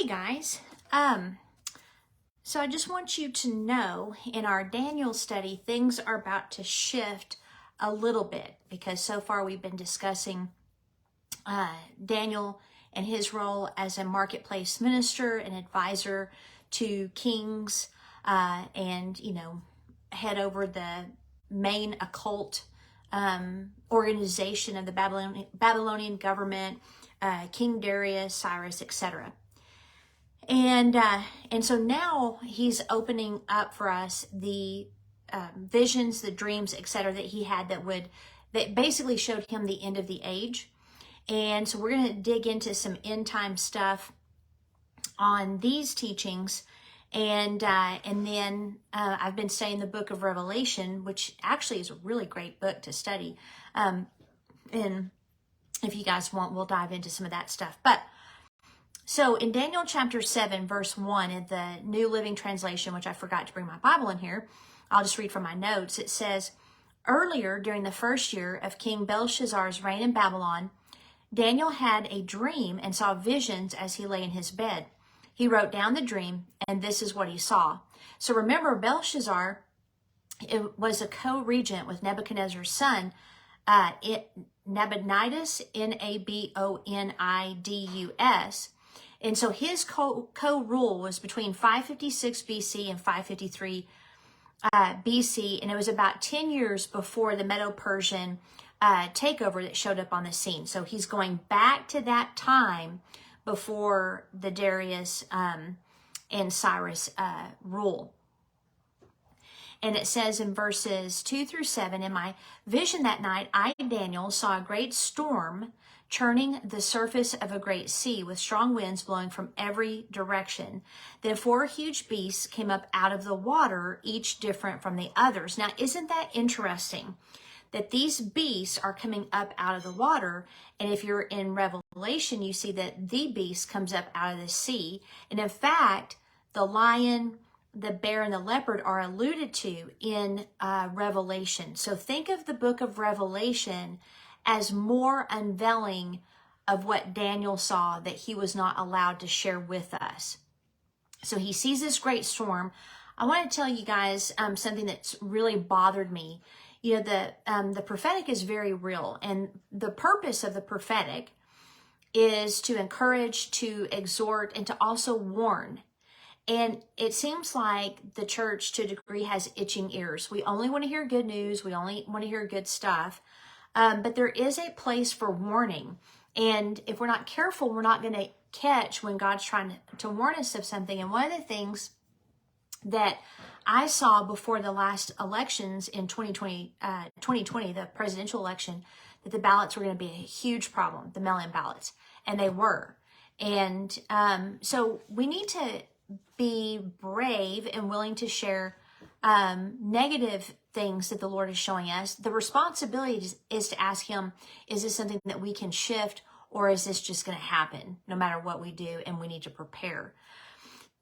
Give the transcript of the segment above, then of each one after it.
Hey guys, so I just want you to know in our Daniel study, things are about to shift a little bit because so far we've been discussing Daniel and his role as a marketplace minister and advisor to kings and, head over the main occult organization of the Babylonian government, King Darius, Cyrus, etc. And so now he's opening up for us the visions, the dreams, etc. that he had that basically showed him the end of the age. And so we're going to dig into some end time stuff on these teachings. And then I've been studying the book of Revelation, which actually is a really great book to study. And if you guys want, we'll dive into some of that stuff. But so in Daniel chapter 7, verse 1 in the New Living Translation, which I forgot to bring my Bible in here, I'll just read from my notes. It says, earlier during the first year of King Belshazzar's reign in Babylon, Daniel had a dream and saw visions as he lay in his bed. He wrote down the dream, and this is what he saw. So remember, Belshazzar was a co-regent with Nebuchadnezzar's son, Nabonidus, Nabonidus. And so his co-rule was between 556 BC and 553 BC, and it was about 10 years before the Medo-Persian takeover that showed up on the scene. So he's going back to that time before the Darius and Cyrus rule. And it says in verses 2 through 7, in my vision that night, I, Daniel, saw a great storm churning the surface of a great sea with strong winds blowing from every direction. Then 4 huge beasts came up out of the water, each different from the others. Now, isn't that interesting? That these beasts are coming up out of the water. And if you're in Revelation, you see that the beast comes up out of the sea. And in fact, the lion, the bear, and the leopard are alluded to in Revelation. So think of the book of Revelation as more unveiling of what Daniel saw that he was not allowed to share with us. So he sees this great storm. I want to tell you guys something that's really bothered me. You know, the prophetic is very real, and the purpose of the prophetic is to encourage, to exhort, and to also warn. And it seems like the church, to a degree, has itching ears. We only want to hear good news. We only want to hear good stuff. But there is a place for warning. And if we're not careful, we're not going to catch when God's trying to warn us of something. And one of the things that I saw before the last elections in 2020, the presidential election, that the ballots were going to be a huge problem, the mail-in ballots. And they were. And so we need to be brave and willing to share negative things that the Lord is showing us. The responsibility is to ask him, is this something that we can shift, or is this just going to happen no matter what we do, and we need to prepare?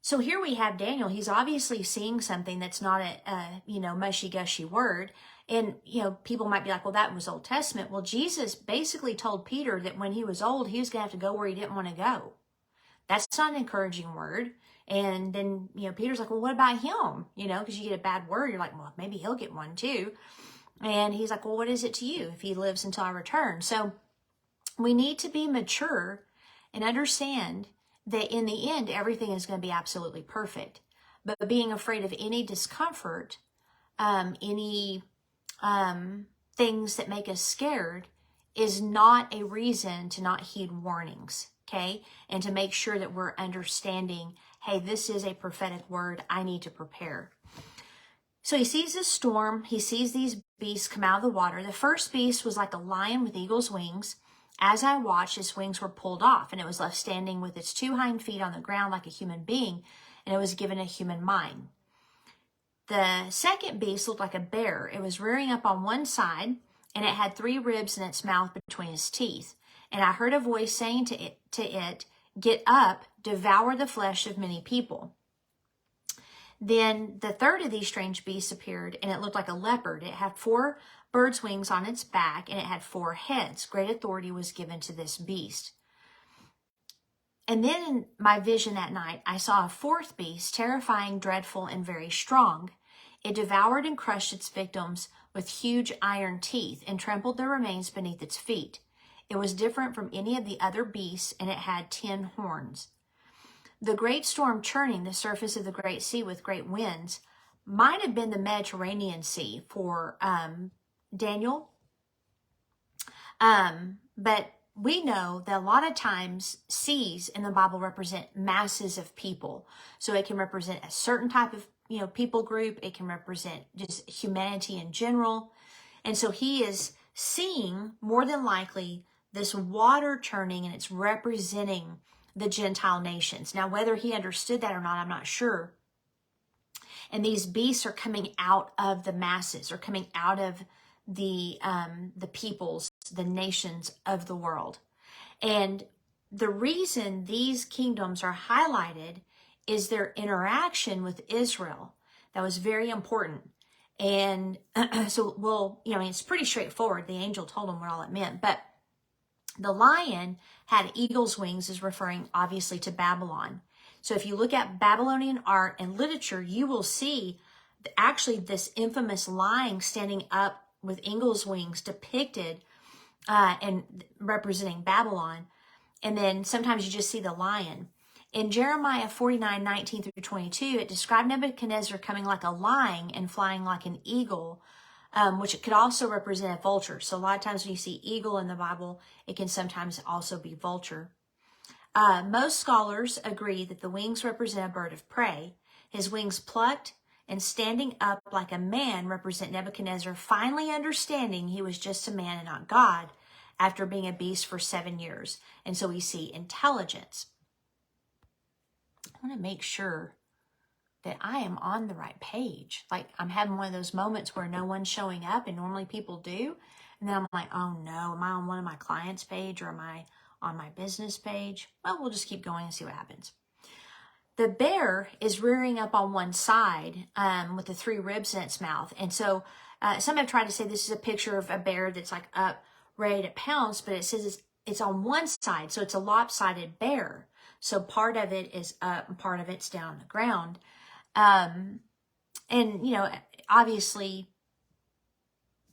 So here we have Daniel. He's obviously seeing something that's not a mushy-gushy word. And, people might be like, well, that was Old Testament. Well, Jesus basically told Peter that when he was old, he was going to have to go where he didn't want to go. That's not an encouraging word. And then, Peter's like, well, what about him? Because you get a bad word. You're like, well, maybe he'll get one too. And he's like, well, what is it to you if he lives until I return? So we need to be mature and understand that in the end, everything is going to be absolutely perfect. But being afraid of any discomfort, any things that make us scared is not a reason to not heed warnings, okay? And to make sure that we're understanding, hey, this is a prophetic word. I need to prepare. So he sees this storm. He sees these beasts come out of the water. The first beast was like a lion with eagle's wings. As I watched, its wings were pulled off, and it was left standing with its 2 hind feet on the ground like a human being, and it was given a human mind. The second beast looked like a bear. It was rearing up on one side, and it had 3 ribs in its mouth between its teeth. And I heard a voice saying to it, get up, devour the flesh of many people. Then the third of these strange beasts appeared, and it looked like a leopard. It had 4 bird's wings on its back, and it had 4 heads. Great authority was given to this beast. And then in my vision that night, I saw a fourth beast, terrifying, dreadful, and very strong. It devoured and crushed its victims with huge iron teeth and trampled their remains beneath its feet. It was different from any of the other beasts, and it had 10 horns. The great storm churning the surface of the great sea with great winds might have been the Mediterranean Sea for Daniel. But we know that a lot of times seas in the Bible represent masses of people. So it can represent a certain type of, people group. It can represent just humanity in general. And so he is seeing, more than likely, this water churning, and it's representing the Gentile nations. Now, whether he understood that or not, I'm not sure. And these beasts are coming out of the masses, or coming out of the peoples, the nations of the world. And the reason these kingdoms are highlighted is their interaction with Israel. That was very important. And so, it's pretty straightforward. The angel told them what all it meant. But the lion had eagle's wings, is referring obviously to Babylon. So if you look at Babylonian art and literature, you will see actually this infamous lion standing up with eagle's wings depicted and representing Babylon. And then sometimes you just see the lion. In Jeremiah 49:19 through 22, it described Nebuchadnezzar coming like a lion and flying like an eagle, which it could also represent a vulture. So a lot of times when you see eagle in the Bible, it can sometimes also be vulture. Most scholars agree that the wings represent a bird of prey. His wings plucked and standing up like a man represent Nebuchadnezzar finally understanding he was just a man and not God after being a beast for 7 years. And so we see intelligence. I want to make sure that I am on the right page. Like I'm having one of those moments where no one's showing up, and normally people do. And then I'm like, oh no, am I on one of my clients' page, or am I on my business page? Well, we'll just keep going and see what happens. The bear is rearing up on one side with the 3 ribs in its mouth. And so some have tried to say this is a picture of a bear that's like up, ready to pounce, but it says it's on one side. So it's a lopsided bear. So part of it is up and part of it's down on the ground. And, obviously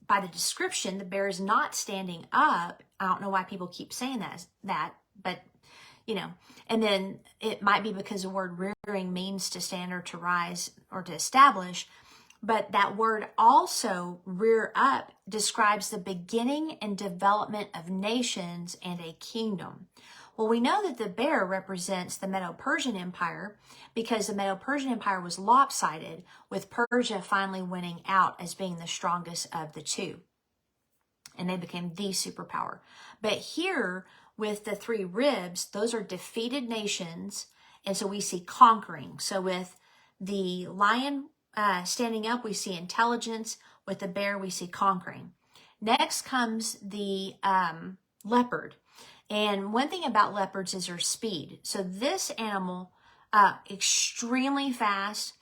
by the description, the bear is not standing up. I don't know why people keep saying that, but and then it might be because the word rearing means to stand or to rise or to establish. But that word also, rear up, describes the beginning and development of nations and a kingdom. Well, we know that the bear represents the Medo-Persian Empire because the Medo-Persian Empire was lopsided, with Persia finally winning out as being the strongest of the two. And they became the superpower. But here, with the 3 ribs, those are defeated nations. And so we see conquering. So with the lion standing up, we see intelligence. With the bear, we see conquering. Next comes the leopard. And one thing about leopards is their speed. So this animal, extremely fast.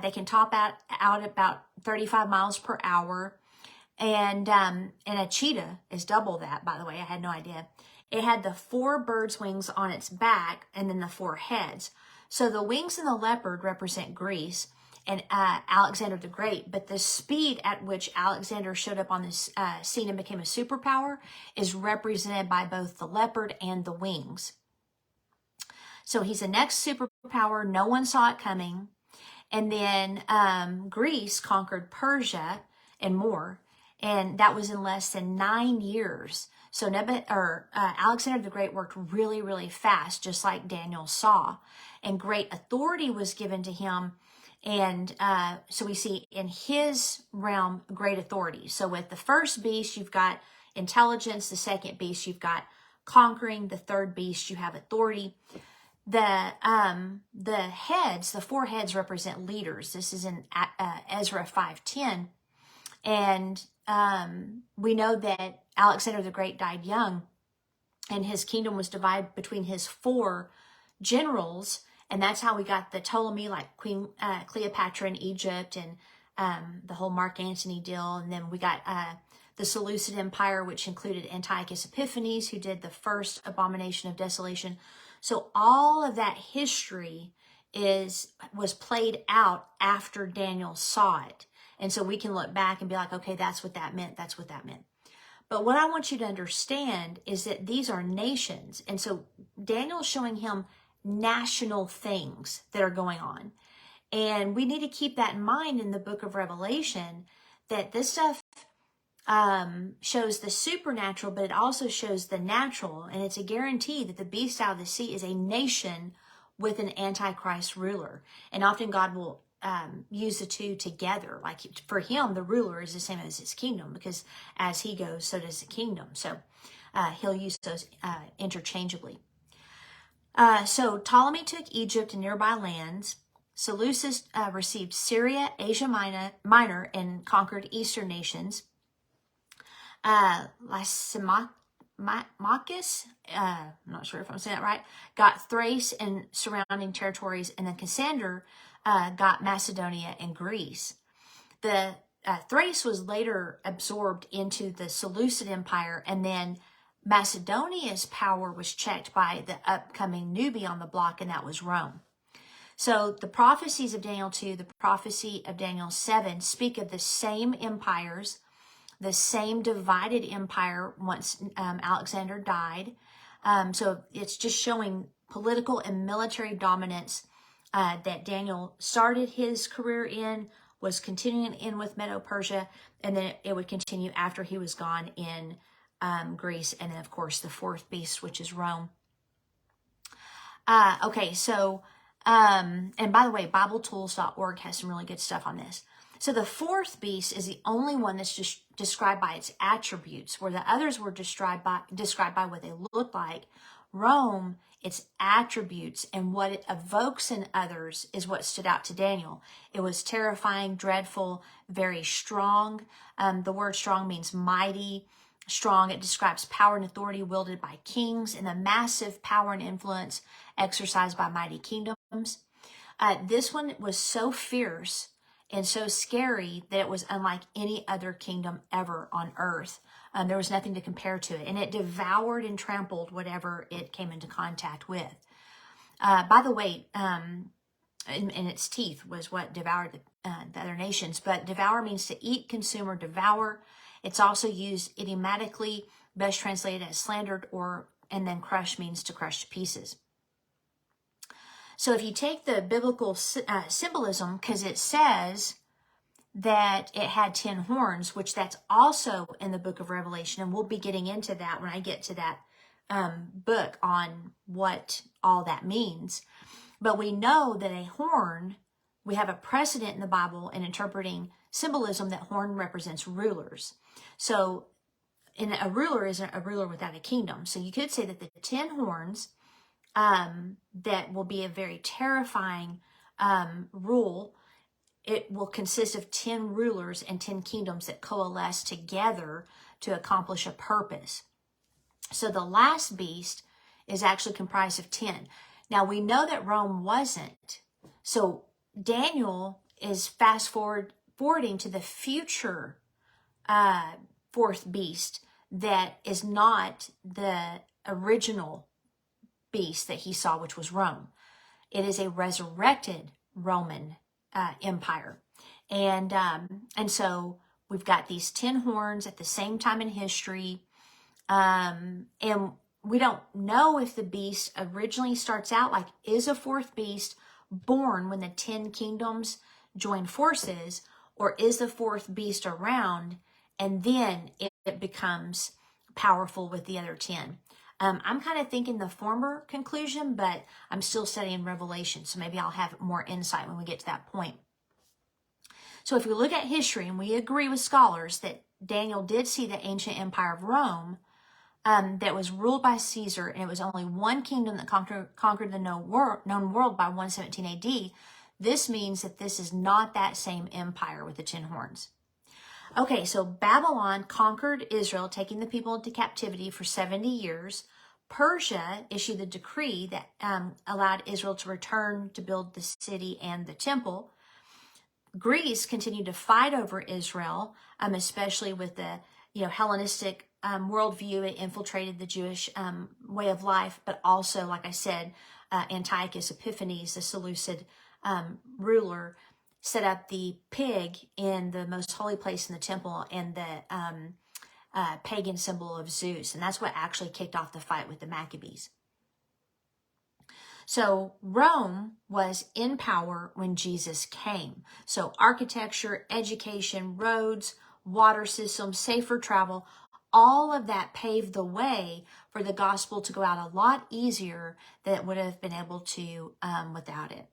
They can top out about 35 miles per hour. And a cheetah is double that, by the way. I had no idea. It had the 4 bird's wings on its back and then the 4 heads. So the wings in the leopard represent Greece and Alexander the Great. But the speed at which Alexander showed up on this scene and became a superpower is represented by both the leopard and the wings. So he's the next superpower. No one saw it coming. And then Greece conquered Persia and more. And that was in less than 9 years. So Alexander the Great worked really, really fast, just like Daniel saw. And great authority was given to him. And so we see in his realm great authority. So with the first beast, you've got intelligence. The second beast, you've got conquering. The third beast, you have authority. The heads, the 4 heads represent leaders. This is in Ezra 5:10. And we know that Alexander the Great died young, and his kingdom was divided between his 4 generals. And that's how we got the Ptolemy, like Queen Cleopatra in Egypt, and the whole Mark Antony deal. And then we got the Seleucid Empire, which included Antiochus Epiphanes, who did the first abomination of desolation. So all of that history was played out after Daniel saw it. And so we can look back and be like, okay, that's what that meant. That's what that meant. But what I want you to understand is that these are nations. And so Daniel's showing him national things that are going on. And we need to keep that in mind in the book of Revelation, that this stuff shows the supernatural, but it also shows the natural. And it's a guarantee that the beast out of the sea is a nation with an antichrist ruler. And often God will use the two together. Like for him, the ruler is the same as his kingdom, because as he goes, so does the kingdom. So he'll use those interchangeably. So Ptolemy took Egypt and nearby lands. Seleucus received Syria, Asia Minor, and conquered eastern nations. Lysimachus, I'm not sure if I'm saying that right, got Thrace and surrounding territories, and then Cassander got Macedonia and Greece. The Thrace was later absorbed into the Seleucid Empire, and then Macedonia's power was checked by the upcoming newbie on the block, and that was Rome. So the prophecies of Daniel 2, the prophecy of Daniel 7 speak of the same empires, the same divided empire once Alexander died. So it's just showing political and military dominance that Daniel started his career in, was continuing in with Medo-Persia, and then it would continue after he was gone in Greece, and then of course the fourth beast, which is Rome. Okay, so, and by the way, BibleTools.org has some really good stuff on this. So the fourth beast is the only one that's just described by its attributes, where the others were described by what they look like. Rome, its attributes and what it evokes in others is what stood out to Daniel. It was terrifying, dreadful, very strong. The word strong means mighty, strong. It describes power and authority wielded by kings and the massive power and influence exercised by mighty kingdoms. This one was so fierce and so scary that it was unlike any other kingdom ever on earth. There was nothing to compare to it. And it devoured and trampled whatever it came into contact with. By the way, and its teeth was what devoured the other nations. But devour means to eat, consume, or devour. It's also used idiomatically, best translated as slandered, and then crush means to crush to pieces. So if you take the biblical symbolism, because it says that it had 10 horns, which that's also in the book of Revelation, and we'll be getting into that when I get to that book on what all that means. But we know that a horn, we have a precedent in the Bible in interpreting symbolism that horn represents rulers. So a ruler isn't a ruler without a kingdom. So you could say that the 10 horns that will be a very terrifying rule. It will consist of 10 rulers and 10 kingdoms that coalesce together to accomplish a purpose. So the last beast is actually comprised of 10. Now we know that Rome wasn't. So Daniel is forwarding to the future fourth beast that is not the original beast that he saw, which was Rome. It is a resurrected Roman empire. And so we've got these 10 horns at the same time in history. And we don't know if the beast originally starts out like, is a fourth beast born when the 10 kingdoms join forces, or is the fourth beast around and then it becomes powerful with the other 10? I'm kind of thinking the former conclusion, but I'm still studying Revelation, so maybe I'll have more insight when we get to that point. So if we look at history, and we agree with scholars that Daniel did see the ancient empire of Rome that was ruled by Caesar, and it was only one kingdom that conquered the known world by 117 AD, this means that this is not that same empire with the 10 horns. Okay, so Babylon conquered Israel, taking the people into captivity for 70 years. Persia issued the decree that allowed Israel to return to build the city and the temple. Greece continued to fight over Israel, especially with the Hellenistic worldview. It infiltrated the Jewish way of life, but also, like I said, Antiochus Epiphanes, the Seleucid ruler, set up the pig in the most holy place in the temple and the pagan symbol of Zeus. And that's what actually kicked off the fight with the Maccabees. So Rome was in power when Jesus came. So architecture, education, roads, water systems, safer travel, all of that paved the way for the gospel to go out a lot easier than it would have been able to without it.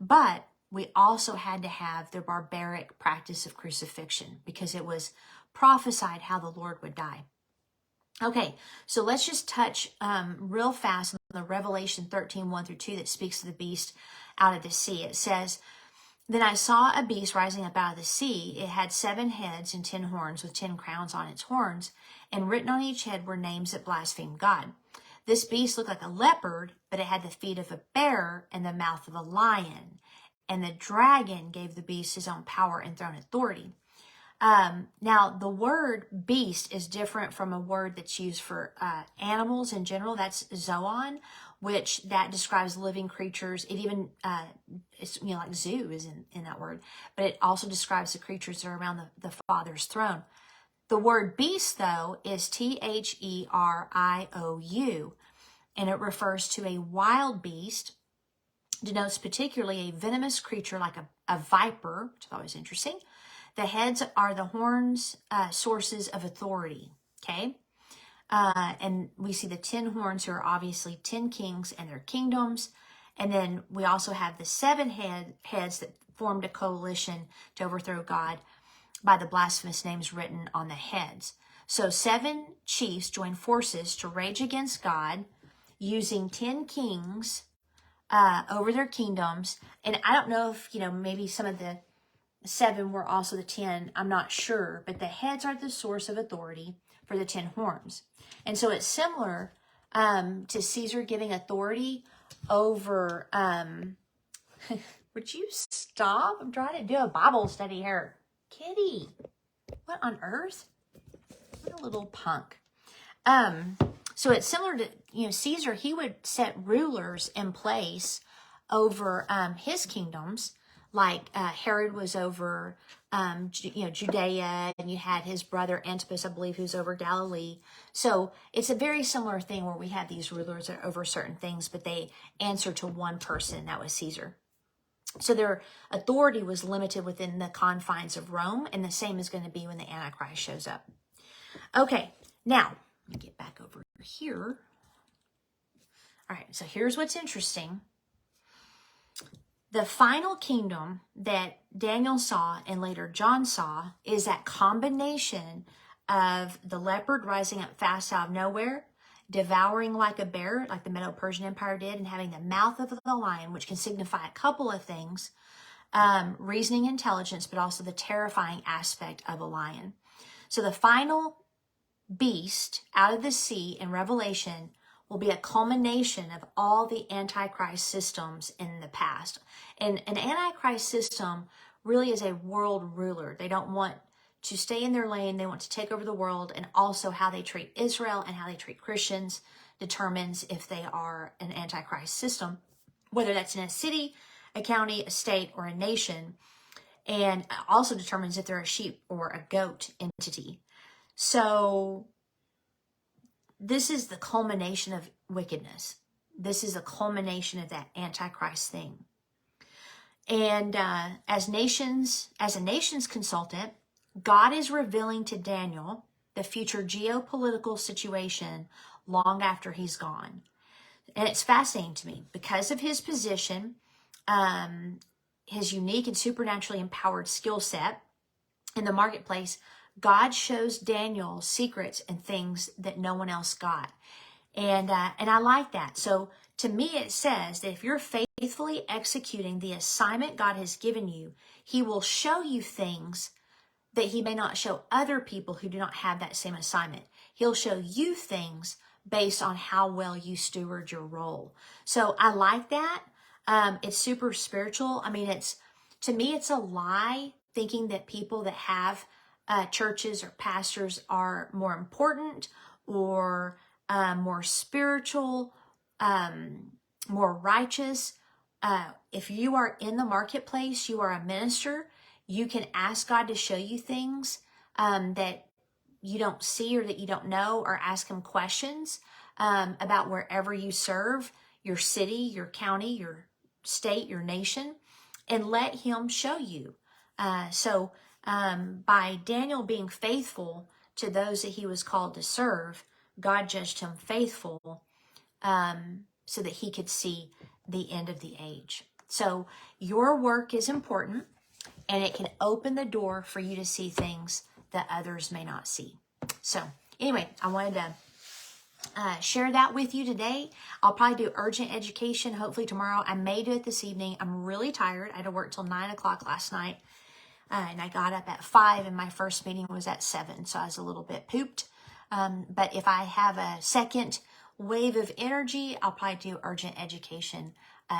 But we also had to have the barbaric practice of crucifixion because it was prophesied how the Lord would die. Okay, so let's just touch real fast on the Revelation 13, 1 through 2 that speaks to the beast out of the sea. It says, "Then I saw a beast rising up out of the sea. It had 7 heads and 10 horns with 10 crowns on its horns, and written on each head were names that blasphemed God. This beast looked like a leopard, but it had the feet of a bear and the mouth of a lion. And the dragon gave the beast his own power and throne authority." Now, the word beast is different from a word that's used for animals in general. That's zoon, which that describes living creatures. It even, it's, like zoo is in that word, but it also describes the creatures that are around the Father's throne. The word beast, though, is Theriou, and it refers to a wild beast, denotes particularly a venomous creature like a viper, which is always interesting. The heads are the horns, sources of authority, okay? And we see the 10 horns, who are obviously 10 kings and their kingdoms. And then we also have the 7 heads that formed a coalition to overthrow God by the blasphemous names written on the heads. So 7 chiefs join forces to rage against God using 10 kings over their kingdoms. And I don't know if, maybe some of the 7 were also the 10. I'm not sure. But the heads are the source of authority for the 10 horns. And so it's similar to Caesar giving authority over... would you stop? I'm trying to do a Bible study here. Kitty, what on earth? What a little punk. So it's similar to, Caesar. He would set rulers in place over his kingdoms. Like Herod was over, Judea, and you had his brother Antipas, I believe, who's over Galilee. So it's a very similar thing where we have these rulers that are over certain things, but they answer to one person, that was Caesar. So their authority was limited within the confines of Rome, and the same is going to be when the Antichrist shows up. Okay, now, let me get back over here. All right, so here's what's interesting. The final kingdom that Daniel saw and later John saw is that combination of the leopard rising up fast out of nowhere, devouring like a bear, like the Medo-Persian Empire did, and having the mouth of the lion, which can signify a couple of things, reasoning intelligence, but also the terrifying aspect of a lion. So the final beast out of the sea in Revelation will be a culmination of all the Antichrist systems in the past. And an Antichrist system really is a world ruler. They don't want to stay in their lane. They want to take over the world, and also how they treat Israel and how they treat Christians determines if they are an Antichrist system, whether that's in a city, a county, a state, or a nation, and also determines if they're a sheep or a goat entity. So this is the culmination of wickedness. This is a culmination of that Antichrist thing. And as a nations consultant, God is revealing to Daniel the future geopolitical situation long after he's gone. And it's fascinating to me because of his position, his unique and supernaturally empowered skill set in the marketplace. God shows Daniel secrets and things that no one else got. And I like that. So to me, it says that if you're faithfully executing the assignment God has given you, he will show you things that he may not show other people who do not have that same assignment. He'll show you things based on how well you steward your role. So I like that. It's super spiritual. I mean, to me, it's a lie thinking that people that have churches or pastors are more important or more spiritual, more righteous. If you are in the marketplace, you are a minister, you can ask God to show you things that you don't see or that you don't know, or ask him questions about wherever you serve, your city, your county, your state, your nation, and let him show you. So by Daniel being faithful to those that he was called to serve, God judged him faithful so that he could see the end of the age. So your work is important, and it can open the door for you to see things that others may not see. So anyway, I wanted to share that with you today. I'll probably do urgent education hopefully tomorrow. I may do it this evening. I'm really tired. I had to work till 9 o'clock last night. And I got up at 5 and my first meeting was at 7. So I was a little bit pooped. But if I have a second wave of energy, I'll probably do urgent education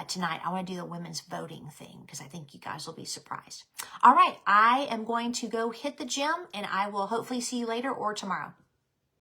tonight. I want to do the women's voting thing because I think you guys will be surprised. All right. I am going to go hit the gym, and I will hopefully see you later or tomorrow.